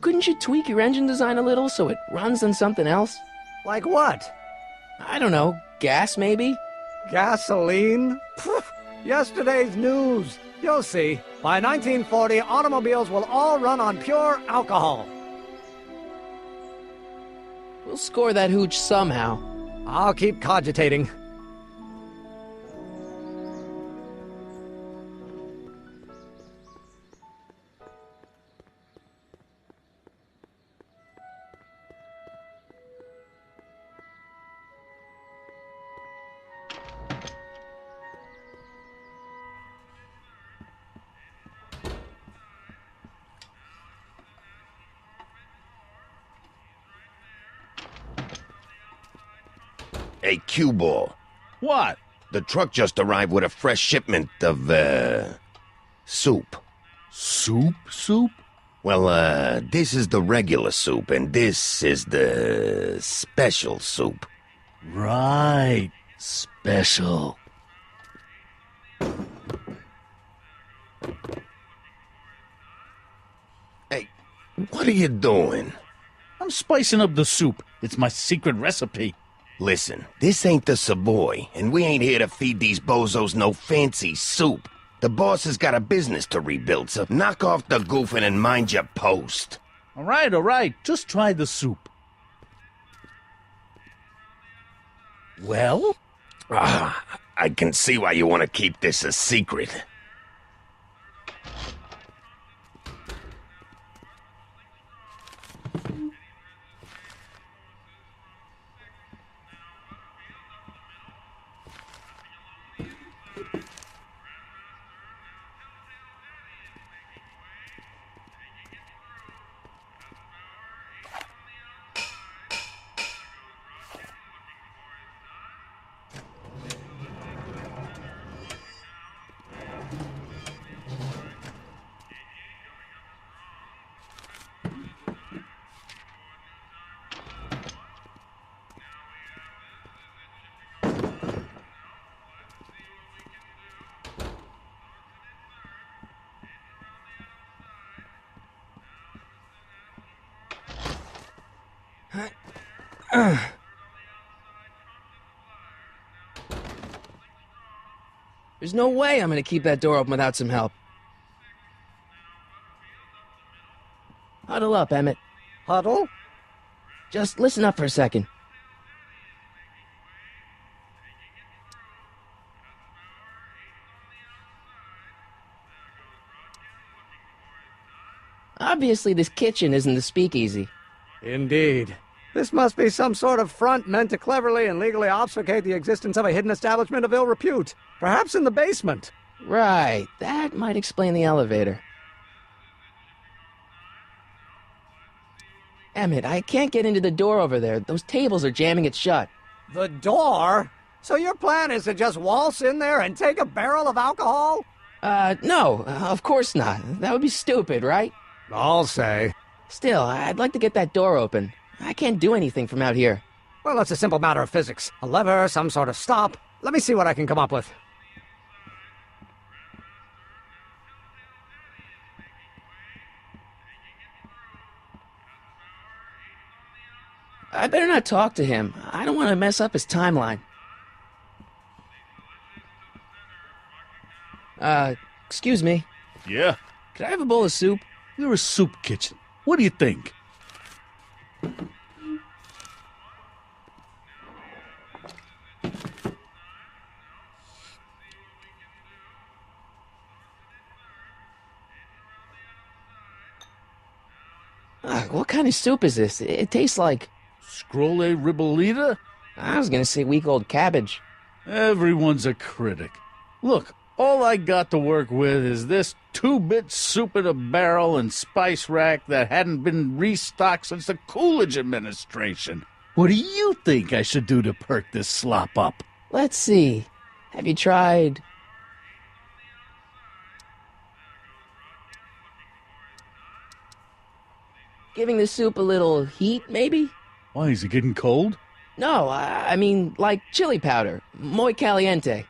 couldn't you tweak your engine design a little so it runs on something else? Like what? I don't know, gas maybe? Gasoline? Pfft, yesterday's news. You'll see. By 1940, automobiles will all run on pure alcohol. We'll score that hooch somehow. I'll keep cogitating. Hey, cue ball. What? The truck just arrived with a fresh shipment of, soup. Soup? Well, this is the regular soup, and this is the special soup. Right. Special. Hey, what are you doing? I'm spicing up the soup. It's my secret recipe. Listen, this ain't the Savoy, and we ain't here to feed these bozos no fancy soup. The boss has got a business to rebuild, so knock off the goofing and mind your post. All right. Just try the soup. Well? I can see why you want to keep this a secret. There's no way I'm gonna keep that door open without some help. Huddle up, Emmett. Huddle? Just listen up for a second. Obviously, this kitchen isn't the speakeasy. Indeed. This must be some sort of front meant to cleverly and legally obfuscate the existence of a hidden establishment of ill repute. Perhaps in the basement. Right, that might explain the elevator. Emmett, I can't get into the door over there. Those tables are jamming it shut. The door? So your plan is to just waltz in there and take a barrel of alcohol? No, of course not. That would be stupid, right? I'll say. Still, I'd like to get that door open. I can't do anything from out here. Well, it's a simple matter of physics. A lever, some sort of stop. Let me see what I can come up with. I better not talk to him. I don't want to mess up his timeline. Excuse me. Yeah? Could I have a bowl of soup? You're a soup kitchen. What do you think? What kind of soup is this? It tastes like... Scrolle ribolita? I was gonna say week-old cabbage. Everyone's a critic. Look, all I got to work with is this 2-bit soup in a barrel and spice rack that hadn't been restocked since the Coolidge administration. What do you think I should do to perk this slop up? Let's see. Have you tried... giving the soup a little heat, maybe? Why, is it getting cold? No, I mean, like chili powder. Muy caliente.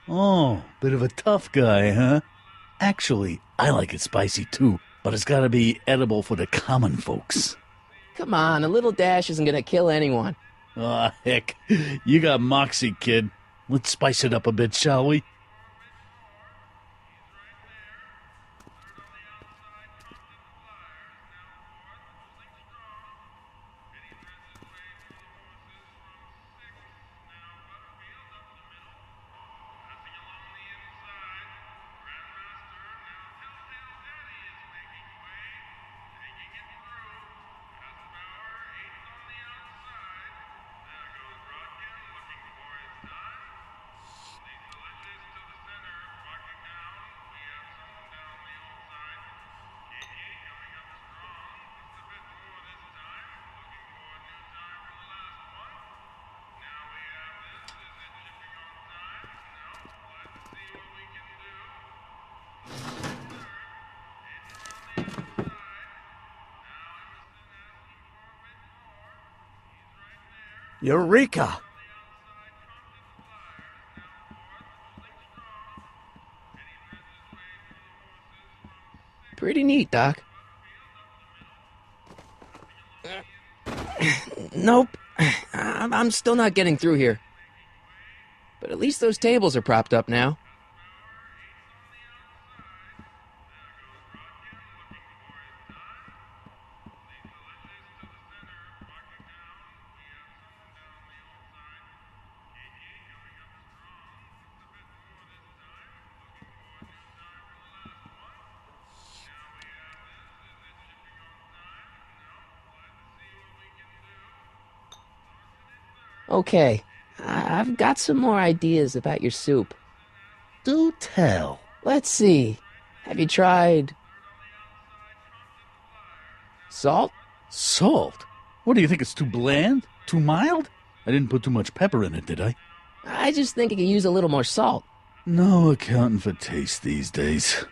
Oh, bit of a tough guy, huh? Actually, I like it spicy too. but it's gotta be edible for the common folks. Come on, a little dash isn't gonna kill anyone. Aw, heck. You got moxie, kid. Let's spice it up a bit, shall we? Eureka! Pretty neat, Doc. Nope. I'm still not getting through here. But at least those tables are propped up now. Okay, I've got some more ideas about your soup. Do tell. Let's see. Have you tried salt? Salt? What do you think, it's too bland? Too mild? I didn't put too much pepper in it, did I? I just think it could use a little more salt. No accounting for taste these days.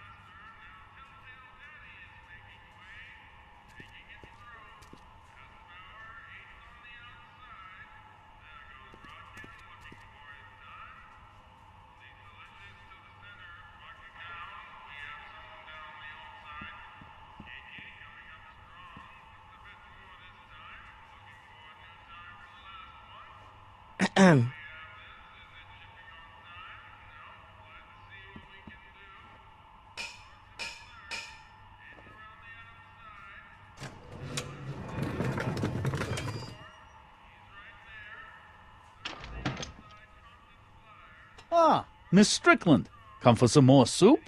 Ah, Miss Strickland. Come for some more soup?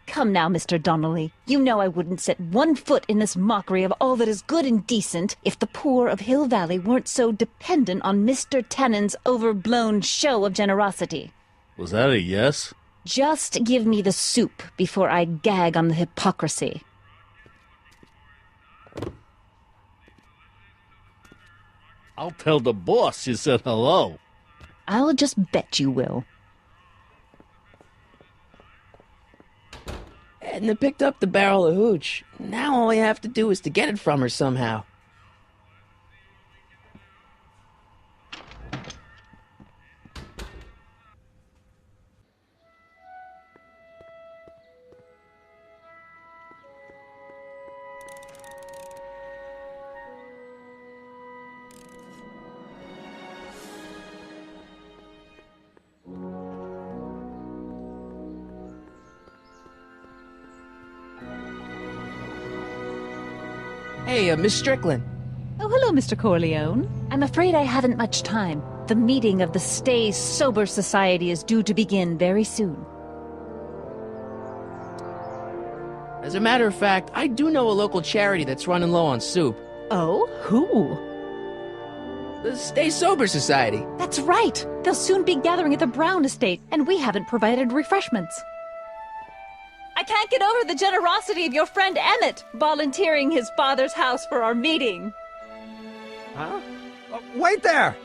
Come now, Mr. Donnelly. You know I wouldn't set one foot in this mockery of all that is good and decent if the poor of Hill Valley weren't so dependent on Mr. Tannen's overblown show of generosity. Was that a yes? Just give me the soup before I gag on the hypocrisy. I'll tell the boss you said hello. I'll just bet you will. Edna picked up the barrel of hooch. Now all we have to do is to get it from her somehow. Hey, Miss Strickland. Oh, hello, Mr. Corleone. I'm afraid I haven't much time. The meeting of the Stay Sober Society is due to begin very soon. As a matter of fact, I do know a local charity that's running low on soup. Oh, who? The Stay Sober Society. That's right. They'll soon be gathering at the Brown estate, and we haven't provided refreshments. I can't get over the generosity of your friend Emmett volunteering his father's house for our meeting. Huh? Wait there!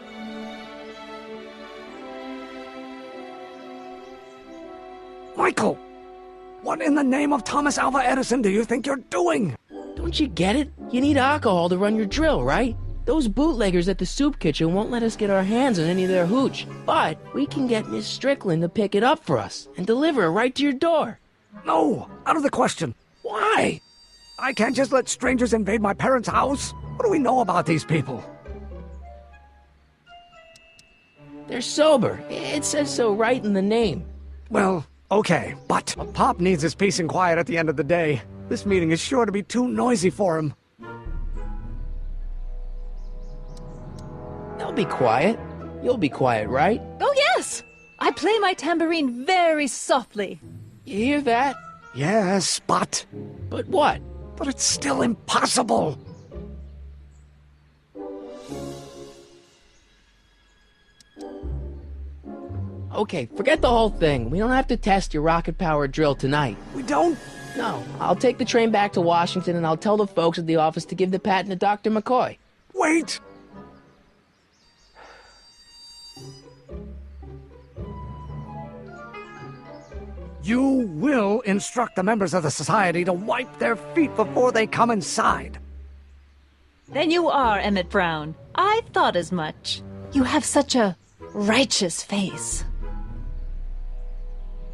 Michael! What in the name of Thomas Alva Edison do you think you're doing? Don't you get it? You need alcohol to run your drill, right? Those bootleggers at the soup kitchen won't let us get our hands on any of their hooch. But we can get Miss Strickland to pick it up for us and deliver it right to your door. No, out of the question. Why? I can't just let strangers invade my parents' house. What do we know about these people? They're sober. It says so right in the name. Well, okay, but Pop needs his peace and quiet at the end of the day. This meeting is sure to be too noisy for him. They'll be quiet. You'll be quiet, right? Oh, yes! I play my tambourine very softly. You hear that? Yes, but What? it's still impossible. Okay, forget the whole thing. We don't have to test your rocket-powered drill tonight. We don't. No, I'll take the train back to Washington and I'll tell the folks at the office to give the patent to Dr. McCoy. Wait. You will instruct the members of the society to wipe their feet before they come inside. Then you are Emmett Brown. I thought as much. You have such a righteous face.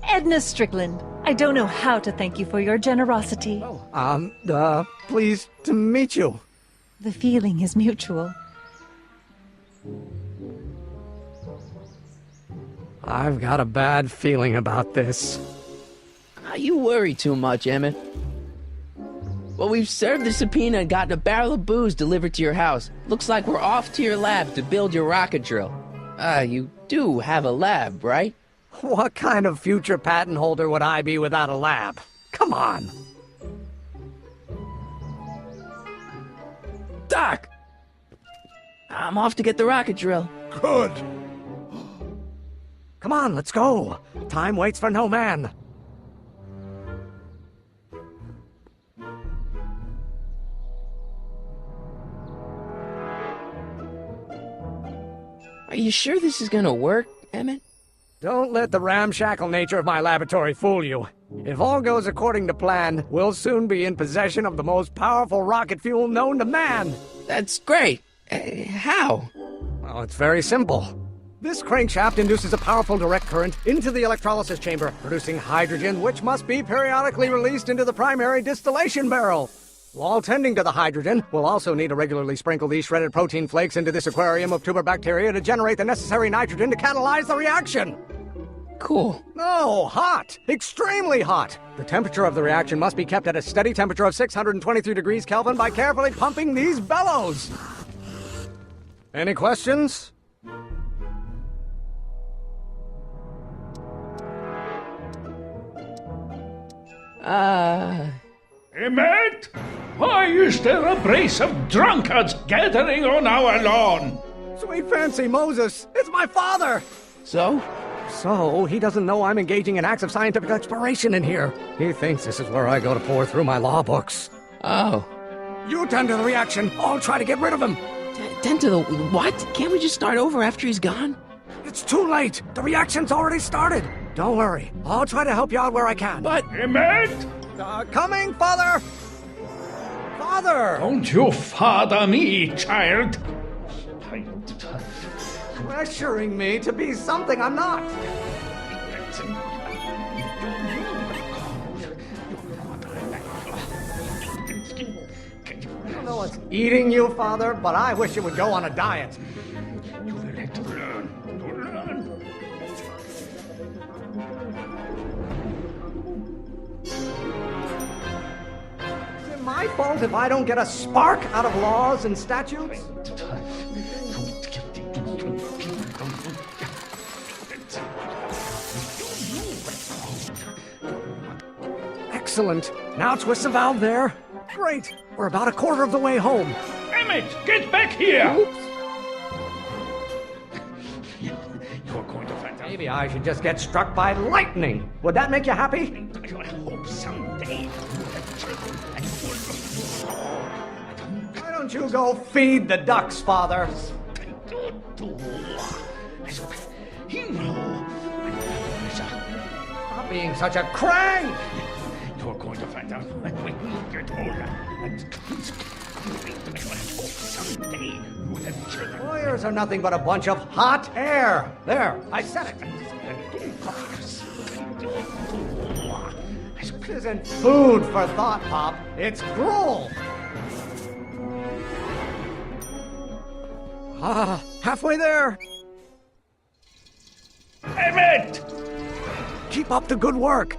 Edna Strickland, I don't know how to thank you for your generosity. Pleased to meet you. The feeling is mutual. I've got a bad feeling about this. You worry too much, Emmett. Well, we've served the subpoena and gotten a barrel of booze delivered to your house. Looks like we're off to your lab to build your rocket drill. You do have a lab, right? What kind of future patent holder would I be without a lab? Come on. Doc! I'm off to get the rocket drill. Good. Come on, let's go. Time waits for no man. Are you sure this is gonna work, Emmett? Don't let the ramshackle nature of my laboratory fool you. If all goes according to plan, we'll soon be in possession of the most powerful rocket fuel known to man. That's great. How? Well, it's very simple. This crankshaft induces a powerful direct current into the electrolysis chamber, producing hydrogen, which must be periodically released into the primary distillation barrel. While tending to the hydrogen, we'll also need to regularly sprinkle these shredded protein flakes into this aquarium of tuber bacteria to generate the necessary nitrogen to catalyze the reaction. Cool. No, hot! Extremely hot! The temperature of the reaction must be kept at a steady temperature of 623 degrees Kelvin by carefully pumping these bellows. Any questions? Emmett? Why is there a brace of drunkards gathering on our lawn? Sweet fancy Moses, it's my father! So? So, he doesn't know I'm engaging in acts of scientific exploration in here. He thinks this is where I go to pour through my law books. Oh. You tend to the reaction. I'll try to get rid of him. Tend to the... What? Can't we just start over after he's gone? It's too late. The reaction's already started. Don't worry. I'll try to help you out where I can. But... Emmett? Coming, Father! Father! Don't you father me, child. Pressuring me to be something I'm not. I don't know what's eating you, Father, but I wish you would go on a diet. You will have to learn. Is it my fault if I don't get a spark out of laws and statutes? Excellent. Now twist the valve there. Great. We're about a quarter of the way home. Emmett, get back here! Oops. You're going to find out. Maybe I should just get struck by lightning. Would that make you happy? I hope someday. Why don't you go feed the ducks, Father? Stop being such a crank! You're going to find out when we get older. Someday you have children. Lawyers are nothing but a bunch of hot air. There, I said it. This isn't food for thought, Pop. It's gruel. Halfway there. Emmett! Keep up the good work.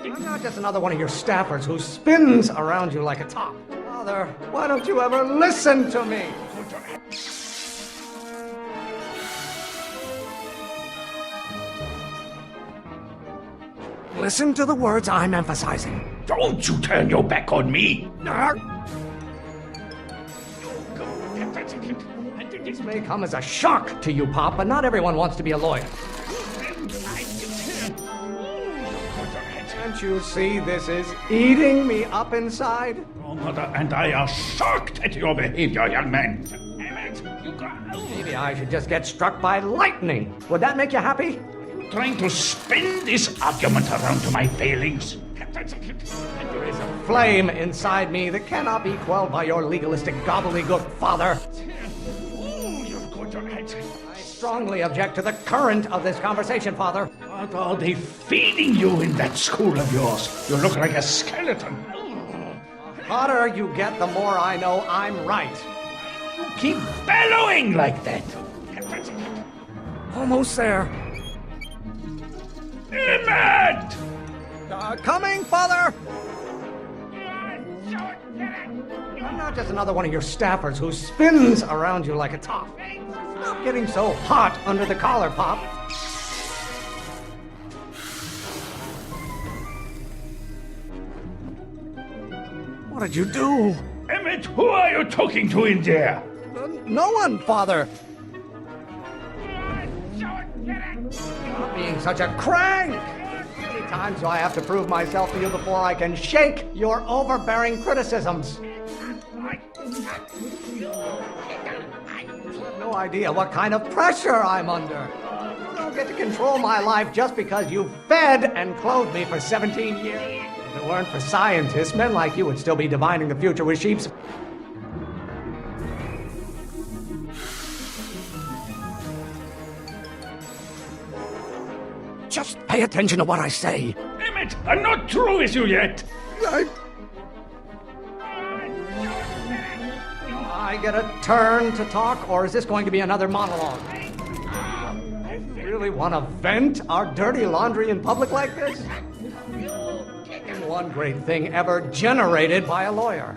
I'm not just another one of your staffers who spins around you like a top. Father, why don't you ever listen to me? Listen to the words I'm emphasizing. Don't you turn your back on me! This may come as a shock to you, Pop, but not everyone wants to be a lawyer. Can't you see this is eating me up inside? Your mother and I are shocked at your behavior, young man. Emmett, you got... Maybe I should just get struck by lightning. Would that make you happy? Trying to spin this argument around to my failings. There is a flame inside me that cannot be quelled by your legalistic gobbledygook, Father. I strongly object to the current of this conversation, Father. What are they feeding you in that school of yours? You look like a skeleton. The hotter you get, the more I know I'm right. You keep bellowing like that. Almost there. Emmett! Coming, Father! I'm not just another one of your staffers who spins around you like a top. Stop getting so hot under the collar, Pop. What did you do? Emmett, who are you talking to in there? No one, Father. Stop being such a crank. How many times do I have to prove myself to you before I can shake your overbearing criticisms? You have no idea what kind of pressure I'm under. You don't get to control my life just because you fed and clothed me for 17 years. If it weren't for scientists, men like you would still be divining the future with sheep's. Just pay attention to what I say. Emmett, I'm not through with you yet. I get a turn to talk, or is this going to be another monologue? You really want to vent our dirty laundry in public like this? One great thing ever generated by a lawyer.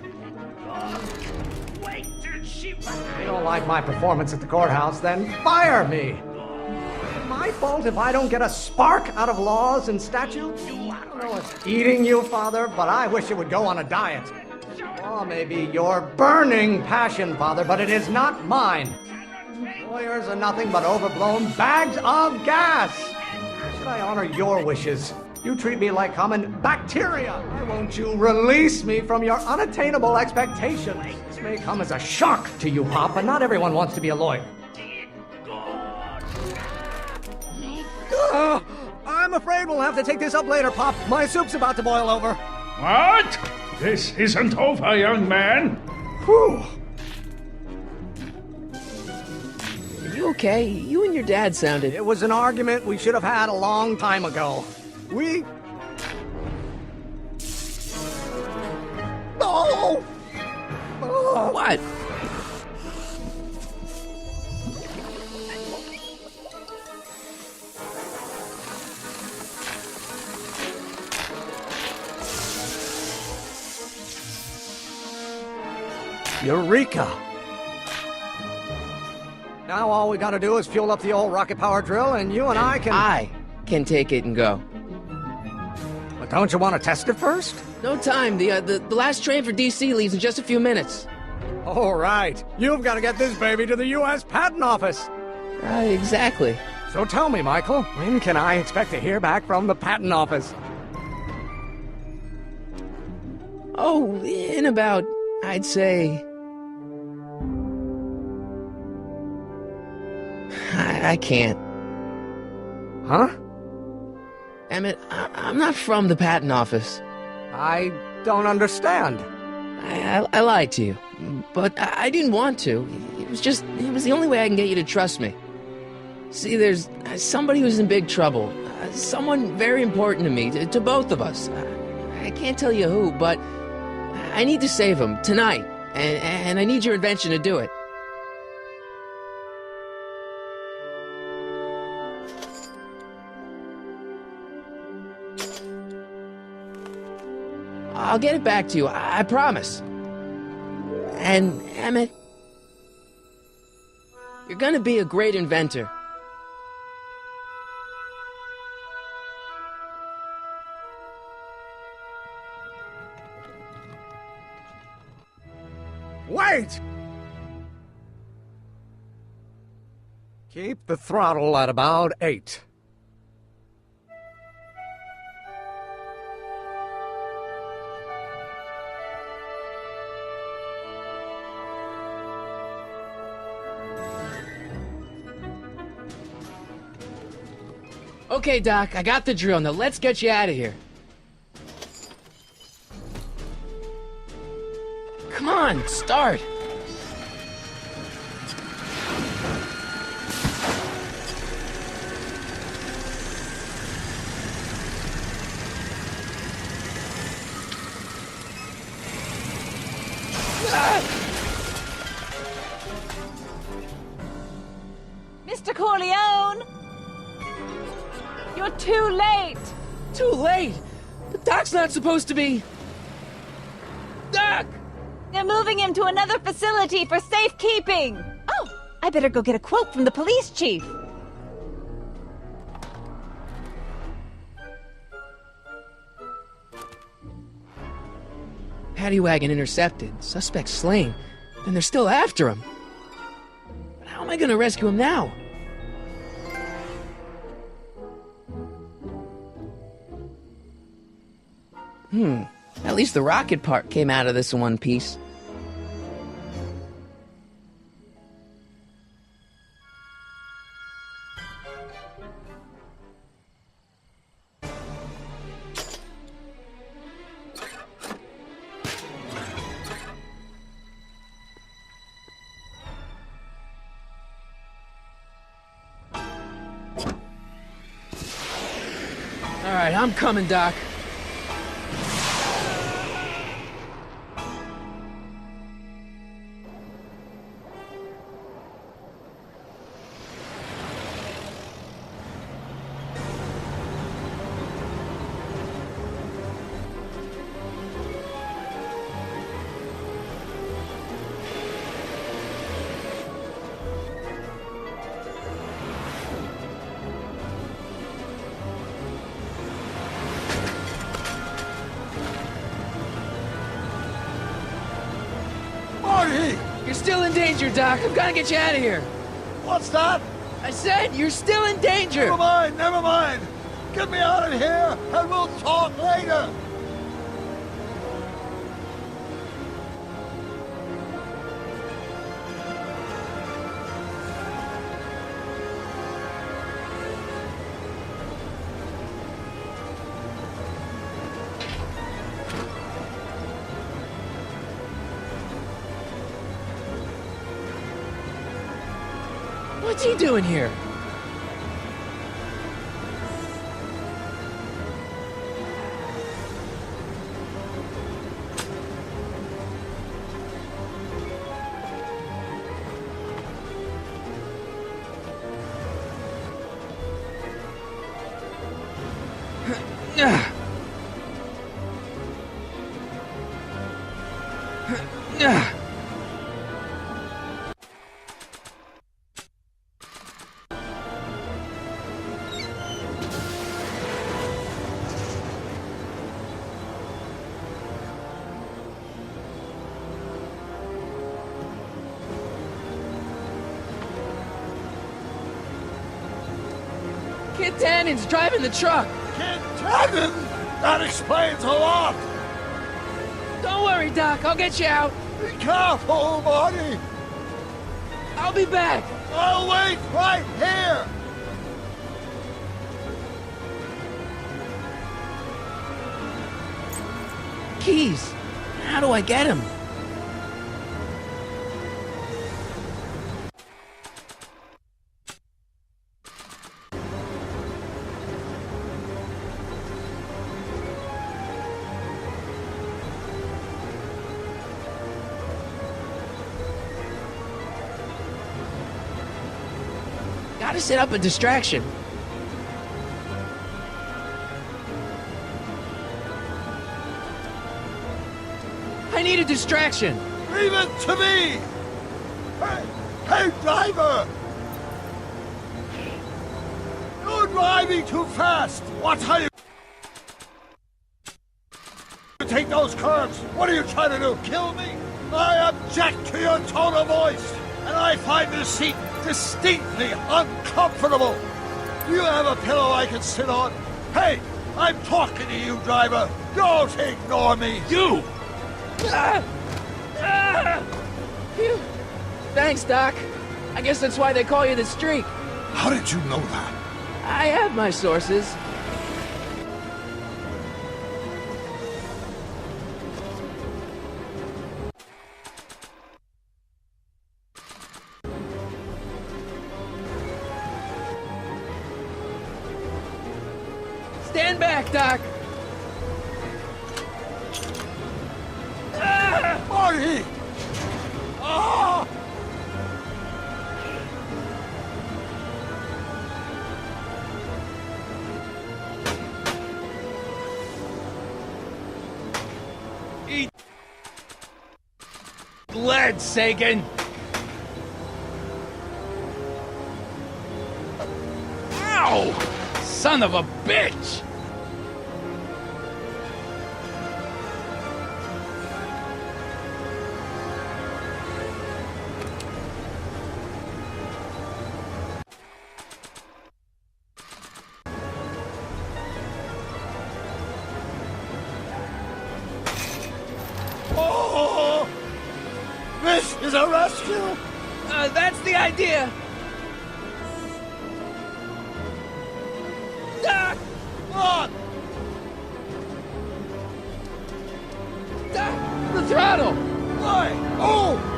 If you don't like my performance at the courthouse, then fire me. Is it my fault if I don't get a spark out of laws and statutes? I don't know what's eating you, Father, but I wish you would go on a diet. Law may be your burning passion, Father, but it is not mine. Lawyers are nothing but overblown bags of gas. Why should I honor your wishes? You treat me like common bacteria. Why won't you release me from your unattainable expectations? This may come as a shock to you, Pop, but not everyone wants to be a lawyer. I'm afraid we'll have to take this up later, Pop. My soup's about to boil over. What? This isn't over, young man. Whew. Are you okay? You and your dad sounded... It was an argument we should have had a long time ago. We... Oh! What? Eureka! Now all we gotta do is fuel up the old rocket power drill and you and I can take it and go. But don't you want to test it first? No time. The last train for DC leaves in just a few minutes. All right. You've got to get this baby to the U.S. Patent Office. Exactly. So tell me, Michael, when can I expect to hear back from the Patent Office? Oh, in about, I'd say... I can't. Huh? Emmett, I'm not from the patent office. I don't understand. I lied to you, but I didn't want to. It was the only way I can get you to trust me. See, there's somebody who's in big trouble. someone very important to me, to both of us. I can't tell you who, but I need to save him tonight, and I need your invention to do it. I'll get it back to you, I promise. And, Emmett, you're gonna be a great inventor. Wait! Keep the throttle at about 8. Okay, Doc, I got the drill. Now let's get you out of here. Come on, start. Mr. Corleone! You're too late! Too late? The Doc's not supposed to be... Doc! They're moving him to another facility for safekeeping! Oh, I better go get a quote from the police chief. Paddy wagon intercepted. Suspect slain. And they're still after him. But how am I gonna rescue him now? At least the rocket part came out of this in one piece. All right, I'm coming, Doc. You're still in danger, Doc. I've got to get you out of here. What's that? I said you're still in danger. Never mind, never mind. Get me out of here, and we'll talk later. What's he doing here? Kid Tannen's driving the truck. Kid Tannen? That explains a lot. Don't worry, Doc. I'll get you out. Be careful, Marty. I'll be back. I'll wait right here. Keys. How do I get him? Gotta set up a distraction. I need a distraction. Leave it to me! Hey, driver! You're driving too fast! What are you... Take those curves! What are you trying to do, kill me? I object to your tone of voice, and I find this seat distinctly uncomfortable. Do you have a pillow I can sit on? Hey, I'm talking to you, driver. Don't ignore me. You! Phew. Thanks, Doc. I guess that's why they call you the Streak. How did you know that? I have my sources. Stand back, Doc! Marty! Ah! Eat lead, Sagan! Ow! Son of a bitch! Oh! This is a rescue! That's the idea! Doc! What? Doc! The throttle! Why? Oh!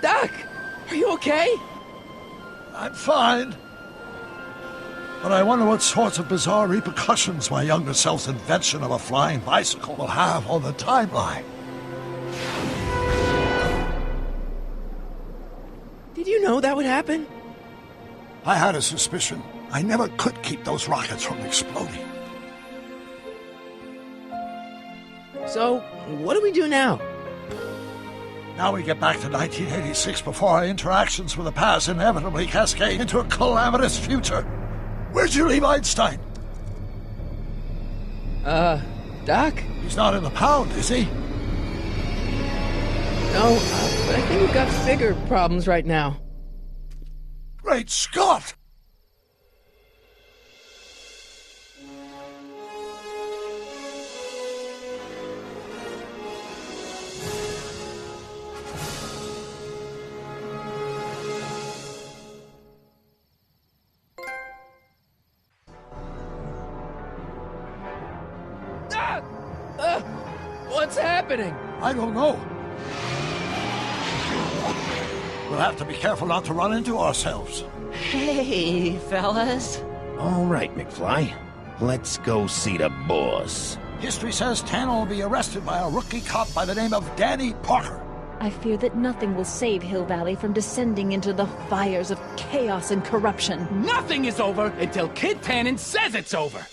Doc! Are you okay? I'm fine. But I wonder what sorts of bizarre repercussions my younger self's invention of a flying bicycle will have on the timeline. Did you know that would happen? I had a suspicion. I never could keep those rockets from exploding. So, what do we do now? Now we get back to 1986 before our interactions with the past inevitably cascade into a calamitous future. Where'd you leave Einstein? Doc? He's not in the pound, is he? No, but I think we've got bigger problems right now. Great Scott! What's happening? I don't know. We'll have to be careful not to run into ourselves. Hey, fellas. All right, McFly. Let's go see the boss. History says Tanner will be arrested by a rookie cop by the name of Danny Parker. I fear that nothing will save Hill Valley from descending into the fires of chaos and corruption. Nothing is over until Kid Tannen says it's over.